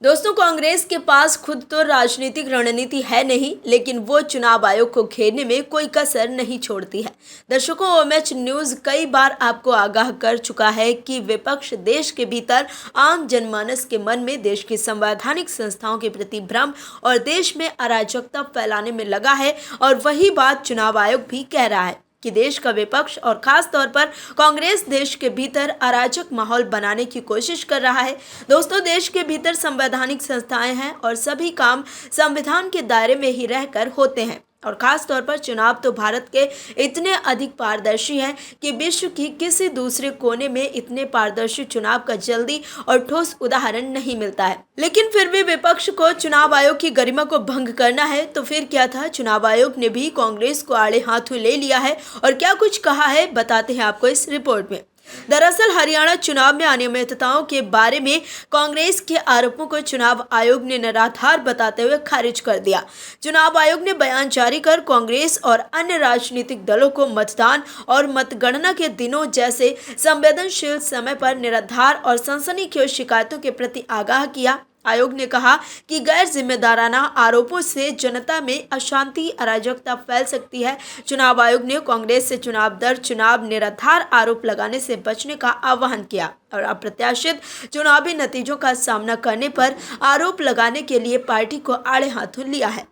दोस्तों, कांग्रेस के पास खुद तो राजनीतिक रणनीति है नहीं, लेकिन वो चुनाव आयोग को घेरने में कोई कसर नहीं छोड़ती है। दर्शकों, ओएमएच न्यूज कई बार आपको आगाह कर चुका है कि विपक्ष देश के भीतर आम जनमानस के मन में देश की संवैधानिक संस्थाओं के प्रति भ्रम और देश में अराजकता फैलाने में लगा है, और वही बात चुनाव आयोग भी कह रहा है कि देश का विपक्ष और खास तौर पर कांग्रेस देश के भीतर अराजक माहौल बनाने की कोशिश कर रहा है। दोस्तों, देश के भीतर संवैधानिक संस्थाएं हैं और सभी काम संविधान के दायरे में ही रहकर होते हैं, और खास तौर पर चुनाव तो भारत के इतने अधिक पारदर्शी हैं कि विश्व की किसी दूसरे कोने में इतने पारदर्शी चुनाव का जल्दी और ठोस उदाहरण नहीं मिलता है। लेकिन फिर भी विपक्ष को चुनाव आयोग की गरिमा को भंग करना है, तो फिर क्या था, चुनाव आयोग ने भी कांग्रेस को आड़े हाथों ले लिया है और क्या कुछ कहा है, बताते हैं आपको इस रिपोर्ट में। दरअसल हरियाणा चुनाव में अनियमितताओं के बारे में कांग्रेस के आरोपों को चुनाव आयोग ने निराधार बताते हुए खारिज कर दिया। चुनाव आयोग ने बयान जारी कर कांग्रेस और अन्य राजनीतिक दलों को मतदान और मतगणना के दिनों जैसे संवेदनशील समय पर निराधार और सनसनीखेज शिकायतों के प्रति आगाह किया। आयोग ने कहा कि गैर जिम्मेदाराना आरोपों से जनता में अशांति अराजकता फैल सकती है। चुनाव आयोग ने कांग्रेस से चुनाव दर चुनाव निराधार आरोप लगाने से बचने का आह्वान किया और अप्रत्याशित चुनावी नतीजों का सामना करने पर आरोप लगाने के लिए पार्टी को आड़े हाथों लिया है।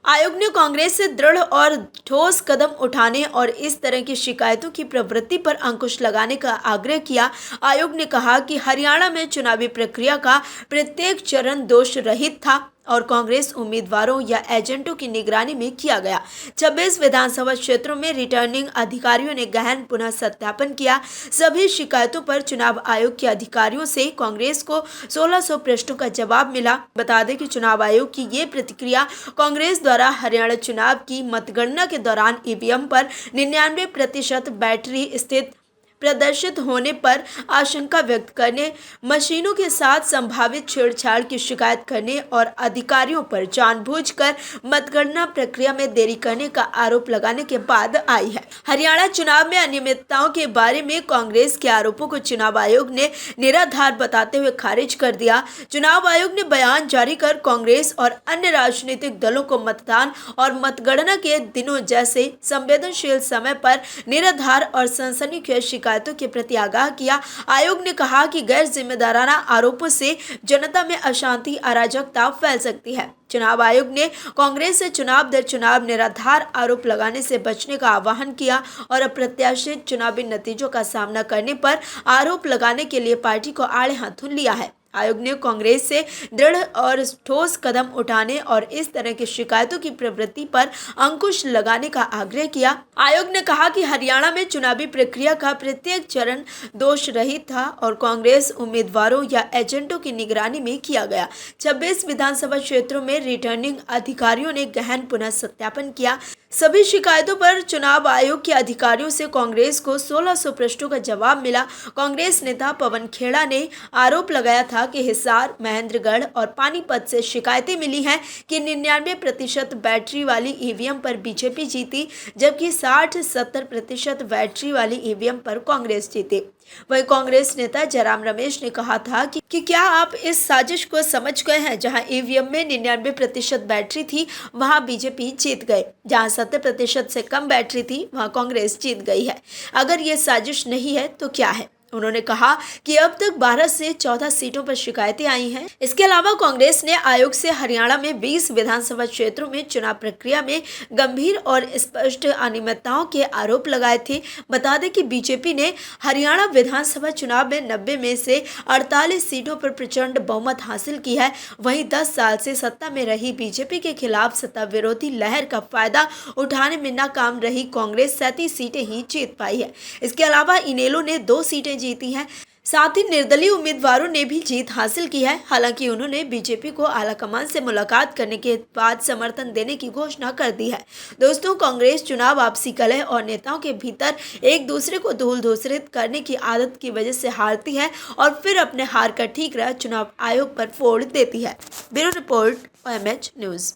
आयोग ने कांग्रेस से दृढ़ और ठोस कदम उठाने और इस तरह की शिकायतों की प्रवृत्ति पर अंकुश लगाने का आग्रह किया। आयोग ने कहा कि हरियाणा में चुनावी प्रक्रिया का प्रत्येक चरण दोष रहित था और कांग्रेस उम्मीदवारों या एजेंटों की निगरानी में किया गया। 26 विधानसभा क्षेत्रों में रिटर्निंग अधिकारियों ने गहन पुनः सत्यापन किया। सभी शिकायतों पर चुनाव आयोग के अधिकारियों से कांग्रेस को 1600 प्रश्नों का जवाब मिला। बता दें कि चुनाव आयोग की ये प्रतिक्रिया कांग्रेस द्वारा हरियाणा चुनाव की मतगणना के दौरान ईवीएम पर 99% बैटरी स्थित प्रदर्शित होने पर आशंका व्यक्त करने, मशीनों के साथ संभावित छेड़छाड़ की शिकायत करने और अधिकारियों पर जानबूझकर मतगणना प्रक्रिया में देरी करने का आरोप लगाने के बाद आई है। हरियाणा चुनाव में अनियमितताओं के बारे में कांग्रेस के आरोपों को चुनाव आयोग ने निराधार बताते हुए खारिज कर दिया। चुनाव आयोग ने बयान जारी कर कांग्रेस और अन्य राजनीतिक दलों को मतदान और मतगणना के दिनों जैसे संवेदनशील समय पर निराधार और सनसनीखेज शिकायतों के प्रति आगाह किया। आयोग ने कहा कि गैर जिम्मेदाराना आरोपों से जनता में अशांति अराजकता फैल सकती है। चुनाव आयोग ने कांग्रेस से चुनाव दर चुनाव निराधार आरोप लगाने से बचने का आह्वान किया और अप्रत्याशित चुनावी नतीजों का सामना करने पर आरोप लगाने के लिए पार्टी को आड़े हाथों लिया है। आयोग ने कांग्रेस से दृढ़ और ठोस कदम उठाने और इस तरह की शिकायतों की प्रवृत्ति पर अंकुश लगाने का आग्रह किया। आयोग ने कहा कि हरियाणा में चुनावी प्रक्रिया का प्रत्येक चरण दोष रहित था और कांग्रेस उम्मीदवारों या एजेंटों की निगरानी में किया गया। 26 विधानसभा क्षेत्रों में रिटर्निंग अधिकारियों ने गहन पुनः सत्यापन किया। सभी शिकायतों पर चुनाव आयोग के अधिकारियों से कांग्रेस को 1600 प्रश्नों का जवाब मिला। कांग्रेस नेता पवन खेड़ा ने आरोप लगाया था कि हिसार, महेंद्रगढ़ और पानीपत से शिकायतें मिली हैं कि 99% बैटरी वाली ईवीएम पर बीजेपी जीती, जबकि 60-70% बैटरी वाली ईवीएम पर कांग्रेस जीती। वही कांग्रेस नेता जयराम रमेश ने कहा था कि क्या आप इस साजिश को समझ गए हैं? जहां ईवीएम में 99% बैटरी थी, वहां बीजेपी जीत गए। जहां 70% से कम बैटरी थी, वहां कांग्रेस जीत गई है। अगर ये साजिश नहीं है तो क्या है? उन्होंने कहा कि अब तक 12 से 14 सीटों पर शिकायतें आई हैं। इसके अलावा कांग्रेस ने आयोग से हरियाणा में 20 विधानसभा क्षेत्रों में चुनाव प्रक्रिया में गंभीर और स्पष्ट अनियमितताओं के आरोप लगाए थे। बता दें कि बीजेपी ने हरियाणा विधानसभा चुनाव में 90 में से 48 सीटों पर प्रचंड बहुमत हासिल की है। वहीं 10 साल से सत्ता में रही बीजेपी के खिलाफ सत्ता विरोधी लहर का फायदा उठाने में नाकाम रही कांग्रेस 37 सीटें ही जीत पाई है। इसके अलावा इनेलो ने 2 सीटें जीती हैं। साथ ही निर्दलीय उम्मीदवारों ने भी जीत हासिल की है। हालांकि उन्होंने बीजेपी को आलाकमान से मुलाकात करने के बाद समर्थन देने की घोषणा कर दी है। दोस्तों, कांग्रेस चुनाव आपसी कलह और नेताओं के भीतर एक दूसरे को धूल धूसरित करने की आदत की वजह से हारती है और फिर अपने हार का ठीकरा चुनाव आयोग पर फोड़ देती है। Bureau report, OMH news.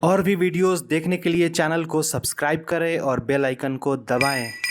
और भी वीडियोस देखने के लिए चैनल को सब्सक्राइब करें और बेल आइकन को दबाएं।